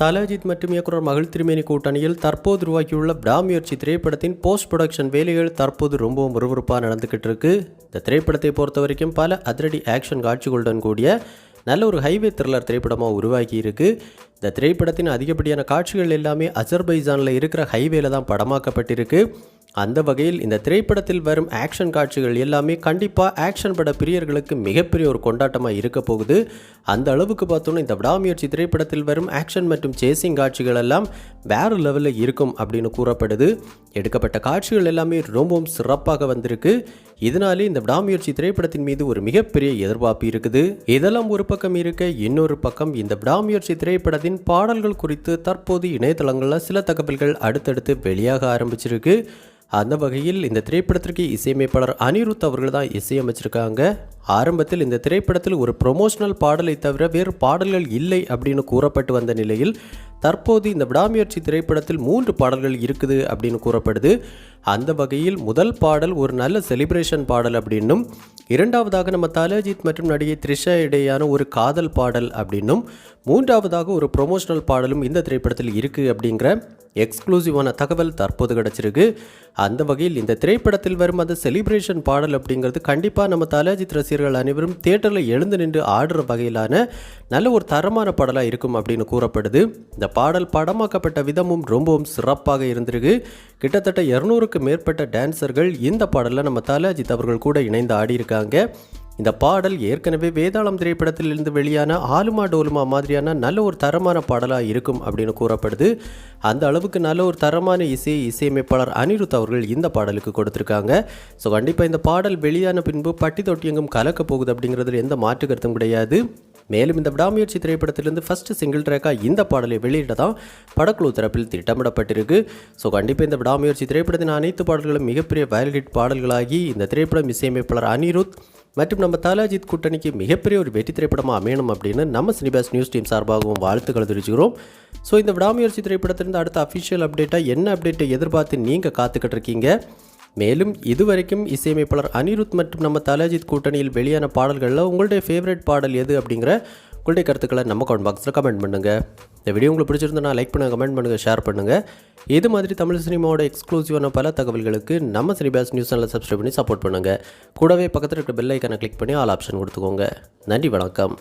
தல அஜித் மற்றும் இயக்குனர் மகள் திருமேனி கூட்டணியில் தற்போது உருவாக்கியுள்ள விடாமுயற்சி திரைப்படத்தின் போஸ்ட் ப்ரொடக்ஷன் வேலைகள் தற்போது ரொம்பவும் விறுவிறுப்பாக நடந்துக்கிட்டு இருக்கு. இந்த திரைப்படத்தை பொறுத்த வரைக்கும் பல அதிரடி ஆக்ஷன் காட்சிகளுடன் கூடிய நல்ல ஒரு ஹைவே த்ரில்லர் திரைப்படமாக உருவாக்கி இருக்கு. இந்த திரைப்படத்தின் அதிகப்படியான காட்சிகள் எல்லாமே அசர்பைஜானில் இருக்கிற ஹைவேல தான் படமாக்கப்பட்டிருக்கு. அந்த வகையில் இந்த திரைப்படத்தில் வரும் ஆக்ஷன் காட்சிகள் எல்லாமே கண்டிப்பாக ஆக்ஷன் பட பிரியர்களுக்கு மிகப்பெரிய ஒரு கொண்டாட்டமாக இருக்க போகுது. அந்த அளவுக்கு பார்த்தோன்னா இந்த விடாமுயற்சி திரைப்படத்தில் வரும் ஆக்ஷன் மற்றும் சேசிங் காட்சிகள் எல்லாம் வேறு லெவலில் இருக்கும் அப்படின்னு கூறப்படுது. எடுக்கப்பட்ட காட்சிகள் எல்லாமே ரொம்பவும் சிறப்பாக வந்திருக்கு. இதனாலே இந்த விடாமுயற்சி திரைப்படத்தின் மீது ஒரு மிகப்பெரிய எதிர்பார்ப்பு இருக்குது. இதெல்லாம் ஒரு பக்கம் இருக்க, இன்னொரு பக்கம் இந்த விடாமுயற்சி திரைப்படத்தின் பாடல்கள் குறித்து தற்போது இணையதளங்களில் சில தகவல்கள் அடுத்தடுத்து வெளியாக ஆரம்பிச்சிருக்கு. அந்த வகையில் இந்த திரைப்படத்திற்கு இசையமைப்பாளர் அனிருத் அவர்கள் தான் இசையமைச்சிருக்காங்க. ஆரம்பத்தில் இந்த திரைப்படத்தில் ஒரு ப்ரொமோஷனல் பாடலை தவிர வேறு பாடல்கள் இல்லை அப்படின்னு கூறப்பட்டு வந்த நிலையில் தற்போது இந்த விடாமுயற்சி திரைப்படத்தில் 3 பாடல்கள் இருக்குது அப்படின்னு கூறப்படுது. அந்த வகையில் முதல் பாடல் ஒரு நல்ல செலிப்ரேஷன் பாடல் அப்படின்னும், இரண்டாவதாக நம்ம தல அஜித் மற்றும் நடிகை த்ரிஷா இடையான ஒரு காதல் பாடல் அப்படின்னும், மூன்றாவதாக ஒரு ப்ரொமோஷனல் பாடலும் இந்த திரைப்படத்தில் இருக்குது அப்படிங்கிற எக்ஸ்க்ளூசிவான தகவல் தற்போது கிடச்சிருக்கு. அந்த வகையில் இந்த திரைப்படத்தில் வரும் அந்த செலிப்ரேஷன் பாடல் அப்படிங்கிறது கண்டிப்பாக நம்ம தல அஜித் ரசிகர்கள் அனைவரும் தியேட்டரில் எழுந்து நின்று ஆடுற வகையிலான நல்ல ஒரு தரமான பாடலாக இருக்கும் அப்படின்னு கூறப்படுது. இந்த பாடல் படமாக்கப்பட்ட விதமும் ரொம்பவும் சிறப்பாக இருந்திருக்கு. கிட்டத்தட்ட 200க்கு மேற்பட்ட டான்சர்கள் இந்த பாடலில் நம்ம தல அஜித் அவர்கள் கூட இணைந்து ஆடியிருக்காங்க. இந்த பாடல் ஏற்கனவே வேதாளம் திரைப்படத்தில் இருந்து வெளியான ஆலுமா டோலுமா மாதிரியான நல்ல ஒரு தரமான பாடலாக இருக்கும் அப்படின்னு கூறப்படுது. அந்த அளவுக்கு நல்ல ஒரு தரமான இசையமைப்பாளர் அனிருத் அவர்கள் இந்த பாடலுக்கு கொடுத்துருக்காங்க. ஸோ கண்டிப்பாக இந்த பாடல் வெளியான பின்பு பட்டி தொட்டி எங்கும் கலக்க போகுது அப்படிங்கிறதுல எந்த மாற்று கருத்தும் கிடையாது. மேலும் இந்த விடாமுயற்சி திரைப்படத்திலிருந்து ஃபர்ஸ்ட் சிங்கிள் ட்ராக்காக இந்த பாடலை வெளியிட தான் படக்குழு தரப்பில் திட்டமிடப்பட்டிருக்கு. ஸோ கண்டிப்பாக இந்த விடாமுயற்சி திரைப்படத்தின் அனைத்து பாடல்களும் மிகப்பெரிய வைரல் ஹிட் பாடல்களாகி இந்த திரைப்படம் இசையமைப்பாளர் அனிருத் மற்றும் நம்ம தல அஜித் கூட்டணிக்கு மிகப்பெரிய ஒரு வெற்றி திரைப்படமாக அமையணும் அப்படின்னு நம்ம சினிபாஸ் நியூஸ் டீம் சார்பாகவும் வாழ்த்துக்கள் தெரிவிச்சுக்கிறோம். ஸோ இந்த விடாமுயற்சி திரைப்படத்திலிருந்து அடுத்த அஃபிஷியல் அப்டேட்டாக என்ன அப்டேட்டை எதிர்பார்த்து நீங்கள் காத்துக்கிட்டு இருக்கீங்க? மேலும் இதுவரைக்கும் இசையமைப்பாளர் அனிருத் மற்றும் நம்ம தல அஜித் கூட்டணியில் வெளியான பாடல்களில் உங்களுடைய ஃபேவரட் பாடல் எது அப்படிங்கிற உங்களுடைய கருத்துக்களை நம்ம கமெண்ட் பாக்ஸில் கமெண்ட் பண்ணுங்கள். இந்த வீடியோ உங்களுக்கு பிடிச்சிருந்தா லைக் பண்ணுங்கள், கமெண்ட் பண்ணுங்கள், ஷேர் பண்ணுங்கள். இது மாதிரி தமிழ் சினிமாவோட எக்ஸ்க்ளூசிவான பல தகவல்களுக்கு நம்ம சினிபாஸ் நியூஸ் சேனலை சப்ஸ்கிரைப் பண்ணி சப்போர்ட் பண்ணுங்கள். கூடவே பக்கத்தில் இருக்கிற பெல் ஐக்கானை கிளிக் பண்ணி ஆல் ஆப்ஷன் கொடுத்துக்கோங்க. நன்றி, வணக்கம்.